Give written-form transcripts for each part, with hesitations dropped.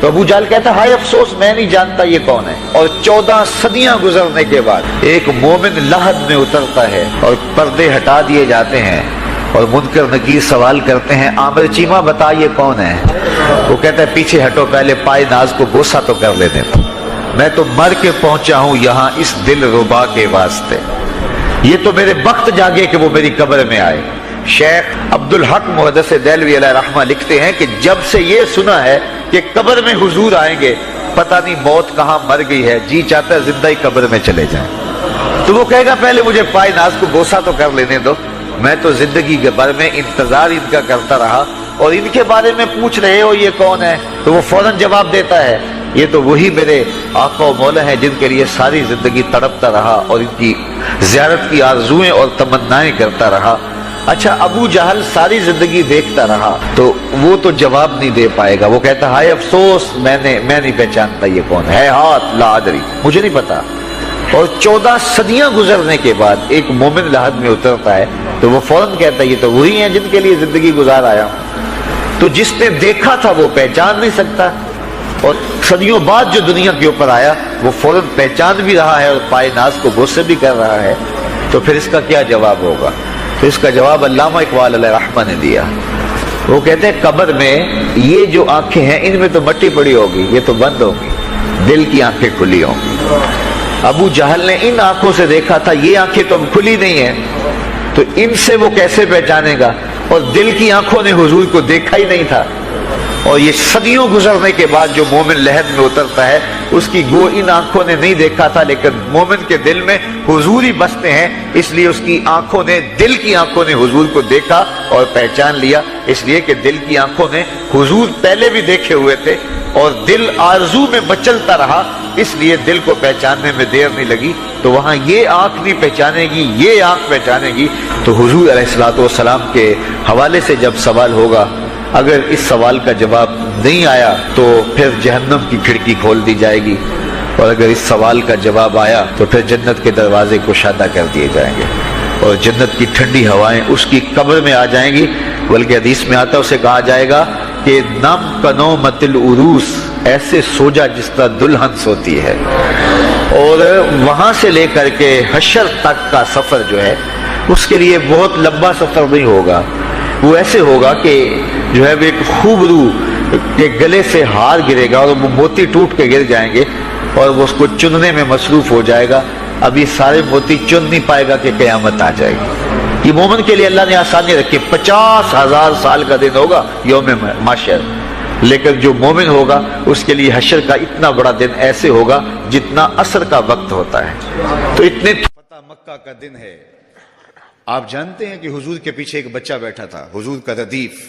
تو ابو جہل کہتا ہے ہائے افسوس میں نہیں جانتا یہ کون ہے. اور 14 صدیاں گزرنے کے بعد ایک مومن لحد میں اترتا ہے اور پردے ہٹا دیے جاتے ہیں اور منکر نکیر سوال کرتے ہیں عامر چیمہ بتا یہ کون ہے. وہ کہتا ہے پیچھے ہٹو پہلے پائے ناز کو بوسہ تو کر لینے دو. میں تو مر کے پہنچا ہوں یہاں اس دل ربا کے واسطے. یہ تو میرے وقت جاگے کہ وہ میری قبر میں آئے. شیخ عبدالحق محدث دہلوی علیہ رحمہ لکھتے ہیں کہ جب سے یہ سنا ہے کہ قبر میں حضور آئیں گے پتہ نہیں موت کہاں مر گئی ہے, جی چاہتا ہے زندہ ہی قبر میں چلے جائیں. تو وہ کہے گا پہلے مجھے پائے ناز کو بوسہ تو کر لینے دو. میں تو زندگی کے بھر میں انتظار ان کا کرتا رہا اور ان کے بارے میں پوچھ رہے ہو یہ کون ہے. تو وہ فوراً جواب دیتا ہے یہ تو وہی میرے آقا و مولا ہیں جن کے لیے ساری زندگی تڑپتا رہا اور ان کی زیارت کی آرزوئیں اور تمنائیں کرتا رہا. اچھا ابو جہل ساری زندگی دیکھتا رہا تو وہ تو جواب نہیں دے پائے گا. وہ کہتا ہائے افسوس میں نہیں پہچانتا یہ کون ہے. ہاتھ لا ادری مجھے نہیں پتا. اور 14 صدیاں گزرنے کے بعد ایک مومن لحد میں اترتا ہے تو وہ فوراً کہتا ہے یہ تو وہی ہیں جن کے لیے زندگی گزار آیا ہوں. تو جس نے دیکھا تھا وہ پہچان نہیں سکتا اور صدیوں بعد جو دنیا کے اوپر آیا وہ فوراً پہچان بھی رہا ہے اور پائے ناز کو بوسے بھی کر رہا ہے. تو پھر اس کا کیا جواب ہوگا؟ تو اس کا جواب علامہ اقبال علیہ رحمہ نے دیا. وہ کہتے ہیں قبر میں یہ جو آنکھیں ہیں ان میں تو مٹی پڑی ہوگی, یہ تو بند ہوگی, دل کی آنکھیں کھلی ہوں گی. ابو جہل نے ان آنکھوں سے دیکھا تھا, یہ آنکھیں تو کھلی نہیں ہیں, تو ان سے وہ کیسے پہچانے گا؟ اور دل کی آنکھوں نے حضور کو دیکھا ہی نہیں تھا. اور یہ صدیوں گزرنے کے بعد جو مومن لحد میں اترتا ہے اس کی گو ان آنکھوں نے نہیں دیکھا تھا, لیکن مومن کے دل میں حضور ہی بستے ہیں, اس لیے اس کی آنکھوں نے, دل کی آنکھوں نے حضور کو دیکھا اور پہچان لیا. اس لیے کہ دل کی آنکھوں نے حضور پہلے بھی دیکھے ہوئے تھے اور دل آرزو میں مچلتا رہا, اس لیے دل کو پہچاننے میں دیر نہیں لگی. تو وہاں یہ آنکھ نہیں پہچانے گی, یہ آنکھ پہچانے گی. تو حضور علیہ الصلوۃ والسلام کے حوالے سے جب سوال ہوگا, اگر اس سوال کا جواب نہیں آیا تو پھر جہنم کی کھڑکی کھول دی جائے گی, اور اگر اس سوال کا جواب آیا تو پھر جنت کے دروازے کشادہ کر دیے جائیں گے اور جنت کی ٹھنڈی ہوائیں اس کی قبر میں آ جائیں گی. بلکہ حدیث میں آتا ہے اسے کہا جائے گا کہ نم کنومت العروس, ایسے سو جا جس طرح دلہن سوتی ہے. اور وہاں سے لے کر کے حشر تک کا سفر جو ہے اس کے لیے بہت لمبا سفر نہیں ہوگا. وہ ایسے ہوگا کہ جو ہے وہ ایک خوبرو کے گلے سے ہار گرے گا اور وہ موتی ٹوٹ کے گر جائیں گے اور وہ اس کو چننے میں مصروف ہو جائے گا. اب یہ سارے موتی چن نہیں پائے گا کہ قیامت آ جائے گی. یہ مومن کے لیے اللہ نے آسانی رکھی, 50,000 سال کا دن ہوگا یوم محشر, لیکن جو مومن ہوگا اس کے لیے حشر کا اتنا بڑا دن ایسے ہوگا جتنا عصر کا وقت ہوتا ہے. تو اتنے فتح مکہ کا دن ہے. آپ جانتے ہیں کہ حضور کے پیچھے ایک بچہ بیٹھا تھا, حضور کا ردیف,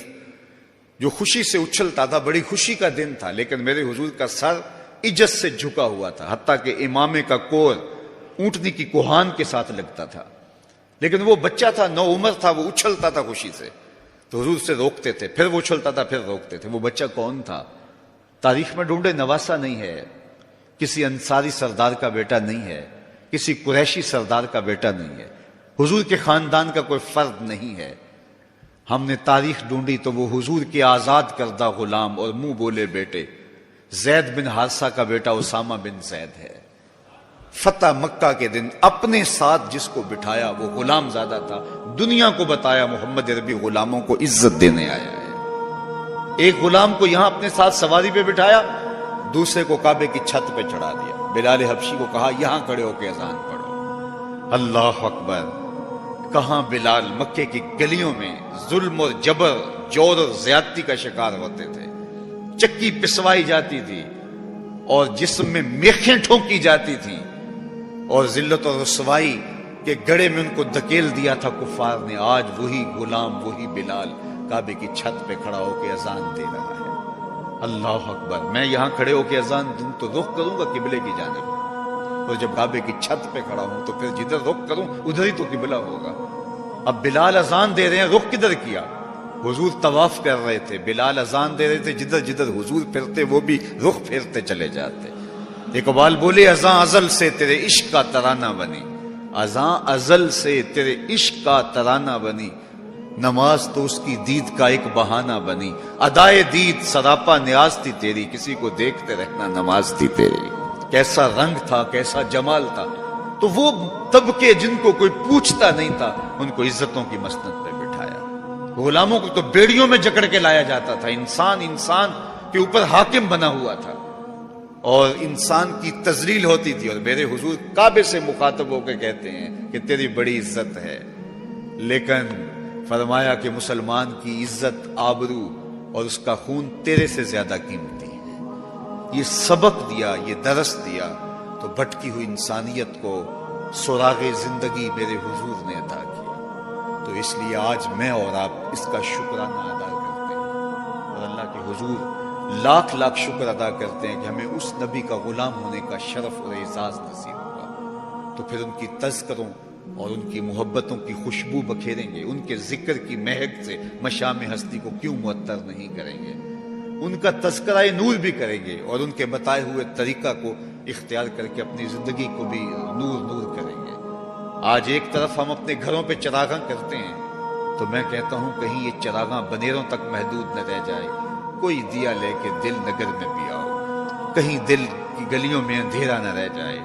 جو خوشی سے اچھلتا تھا. بڑی خوشی کا دن تھا, لیکن میرے حضور کا سر عجز سے جھکا ہوا تھا, حتیٰ کہ امامے کا کور اونٹنی کی کوہان کے ساتھ لگتا تھا. لیکن وہ بچہ تھا, نو عمر تھا, وہ اچھلتا تھا خوشی سے, تو حضور سے روکتے تھے, پھر وہ اچھلتا تھا, پھر روکتے تھے. وہ بچہ کون تھا؟ تاریخ میں ڈھونڈے, نواسا نہیں ہے, کسی انصاری سردار کا بیٹا نہیں ہے, کسی قریشی سردار کا بیٹا نہیں ہے, حضور کے خاندان کا کوئی فرد نہیں ہے. ہم نے تاریخ ڈھونڈی تو وہ حضور کے آزاد کردہ غلام اور منہ بولے بیٹے زید بن حارثہ کا بیٹا اسامہ بن زید ہے. فتح مکہ کے دن اپنے ساتھ جس کو بٹھایا وہ غلام زادہ تھا. دنیا کو بتایا محمد عربی غلاموں کو عزت دینے آیا ہے. ایک غلام کو یہاں اپنے ساتھ سواری پہ بٹھایا, دوسرے کو کعبے کی چھت پہ چڑھا دیا. بلال حبشی کو کہا یہاں کھڑے ہو کے اذان پڑھو. اللہ اکبر. کہاں بلال مکے کی گلیوں میں ظلم اور جبر, جور اور زیادتی کا شکار ہوتے تھے. چکی پسوائی جاتی تھی اور جسم میں میخیں ٹھونکی جاتی تھیں, اور ذلت اور رسوائی کے گڑے میں ان کو دھکیل دیا تھا کفار نے. آج وہی غلام, وہی بلال کعبے کی چھت پہ کھڑا ہو کے اذان دے رہا ہے. اللہ اکبر. میں یہاں کھڑے ہو کے اذان دوں تو رخ کروں گا قبلے کی جانب, اور جب کعبے کی چھت پہ کھڑا ہوں تو پھر جدھر رخ کروں ادھر ہی تو قبلہ ہوگا. اب بلال اذان دے رہے ہیں, رخ کدھر کیا؟ حضور طواف کر رہے تھے, بلال اذان دے رہے تھے, جدھر جدھر حضور پھرتے وہ بھی رخ پھیرتے چلے جاتے. اقبال بولے اذان ازل سے تیرے عشق کا ترانہ بنی, اذان ازل سے تیرے عشق کا ترانہ بنی, نماز تو اس کی دید کا ایک بہانہ بنی، ادائے دید سراپا نیاز تھی تیری، کسی کو دیکھتے رہنا نماز تھی تیری۔ کیسا رنگ تھا، کیسا جمال تھا، تو وہ طبقے جن کو کوئی پوچھتا نہیں تھا ان کو عزتوں کی مسند پہ بٹھایا۔ غلاموں کو تو بیڑیوں میں جکڑ کے لایا جاتا تھا، انسان کے اوپر حاکم بنا ہوا تھا اور انسان کی تذلیل ہوتی تھی، اور میرے حضور کعبے سے مخاطب ہو کے کہتے ہیں کہ تیری بڑی عزت ہے، لیکن فرمایا کہ مسلمان کی عزت، آبرو اور اس کا خون تیرے سے زیادہ قیمتی ہے۔ یہ سبق دیا، یہ درس دیا تو بھٹکی ہوئی انسانیت کو سراغ زندگی میرے حضور نے عطا کیا۔ تو اس لیے آج میں اور آپ اس کا شکرانہ ادا کرتے ہیں اور اللہ کے حضور لاکھ لاکھ شکر ادا کرتے ہیں کہ ہمیں اس نبی کا غلام ہونے کا شرف اور اعزاز نصیب ہوگا۔ تو پھر ان کی تذکروں اور ان کی محبتوں کی خوشبو بکھیریں گے، ان کے ذکر کی مہک سے مشام ہستی کو کیوں معطر نہیں کریں گے، ان کا تذکرہ نور بھی کریں گے اور ان کے بتائے ہوئے طریقہ کو اختیار کر کے اپنی زندگی کو بھی نور نور کریں گے۔ آج ایک طرف ہم اپنے گھروں پہ چراغاں کرتے ہیں تو میں کہتا ہوں کہیں یہ چراغاں بنیروں تک محدود نہ رہ جائے، کوئی دیا لے کے دل نگر میں بھی آؤ، کہیں دل کی گلیوں میں اندھیرا نہ رہ جائے۔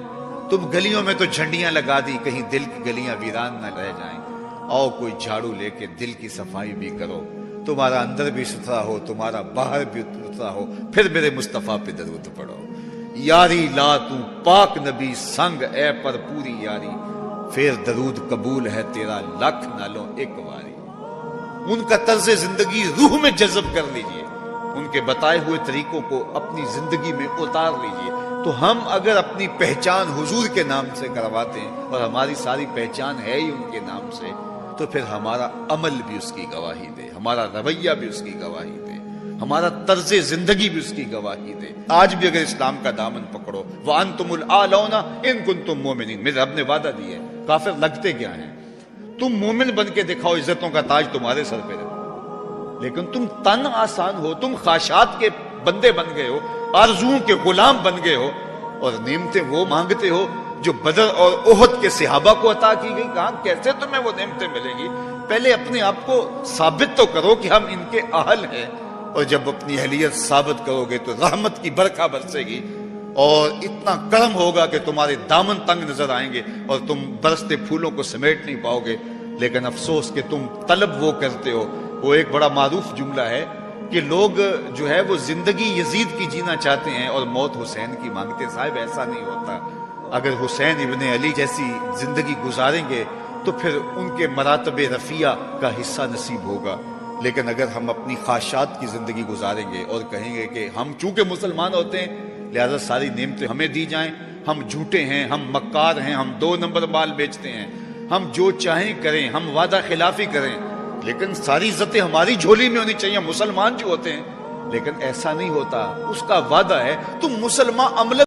تم گلیوں میں تو جھنڈیاں لگا دی، کہیں دل کی گلیاں ویران نہ رہ جائیں۔ آؤ کوئی جھاڑو لے کے دل کی صفائی بھی کرو، تمہارا اندر بھی ستھرا ہو، تمہارا باہر بھی ستھرا ہو، پھر میرے مصطفیٰ پہ درود پڑھو۔ یاری لا تو پاک نبی سنگ اے پر پوری یاری، پھر درود قبول ہے تیرا لکھ نالوں ایک واری۔ ان کا طرز زندگی روح میں جذب کر لیجئے، ان کے بتائے ہوئے طریقوں کو اپنی زندگی میں اتار لیجئے۔ تو ہم اگر اپنی پہچان حضور کے نام سے کرواتے ہیں اور ہماری ساری پہچان ہے ہی ان کے نام سے، تو پھر ہمارا عمل بھی اس کی گواہی دے، ہمارا رویہ بھی اس کی گواہی دے، ہمارا طرز زندگی بھی اس کی گواہی دے۔ آج بھی اگر اسلام کا دامن پکڑو، وَأَنْتُمُ الْأَعْلَوْنَ إِن كُنتُم مُؤْمِنِينَ، میرے رب نے وعدہ دیا ہے، کافر لگتے کیا ہیں، تم مومن بن کے دکھاؤ، عزتوں کا تاج تمہارے سر پہ رہے، لیکن تم تن آسان ہو، تم خواہشات کے بندے بن گئے ہو، آرزوؤں کے غلام بن گئے ہو، اور نعمتیں وہ مانگتے ہو جو بدر اور احد کے صحابہ کو عطا کی گئی۔ کہاں کیسے تمہیں وہ نعمتیں ملیں گی؟ پہلے اپنے آپ کو ثابت تو کرو کہ ہم ان کے اہل ہیں، اور جب اپنی اہلیت ثابت کرو گے تو رحمت کی برکھا برسے گی اور اتنا کرم ہوگا کہ تمہارے دامن تنگ نظر آئیں گے اور تم برستے پھولوں کو سمیٹ نہیں پاؤ گے۔ لیکن افسوس کہ تم طلب وہ کرتے ہو۔ وہ ایک بڑا معروف جملہ ہے کہ لوگ جو ہے وہ زندگی یزید کی جینا چاہتے ہیں اور موت حسین کی مانگتے ہیں۔ صاحب ایسا نہیں ہوتا، اگر حسین ابن علی جیسی زندگی گزاریں گے تو پھر ان کے مراتب رفیع کا حصہ نصیب ہوگا، لیکن اگر ہم اپنی خواہشات کی زندگی گزاریں گے اور کہیں گے کہ ہم چونکہ مسلمان ہوتے ہیں لہذا ساری نعمتیں ہمیں دی جائیں، ہم جھوٹے ہیں، ہم مکار ہیں، ہم 2 نمبر مال بیچتے ہیں، ہم جو چاہیں کریں، ہم وعدہ خلافی کریں، لیکن ساری عزتیں ہماری جھولی میں ہونی چاہیے، مسلمان جو ہوتے ہیں، لیکن ایسا نہیں ہوتا۔ اس کا وعدہ ہے تم مسلمان عمل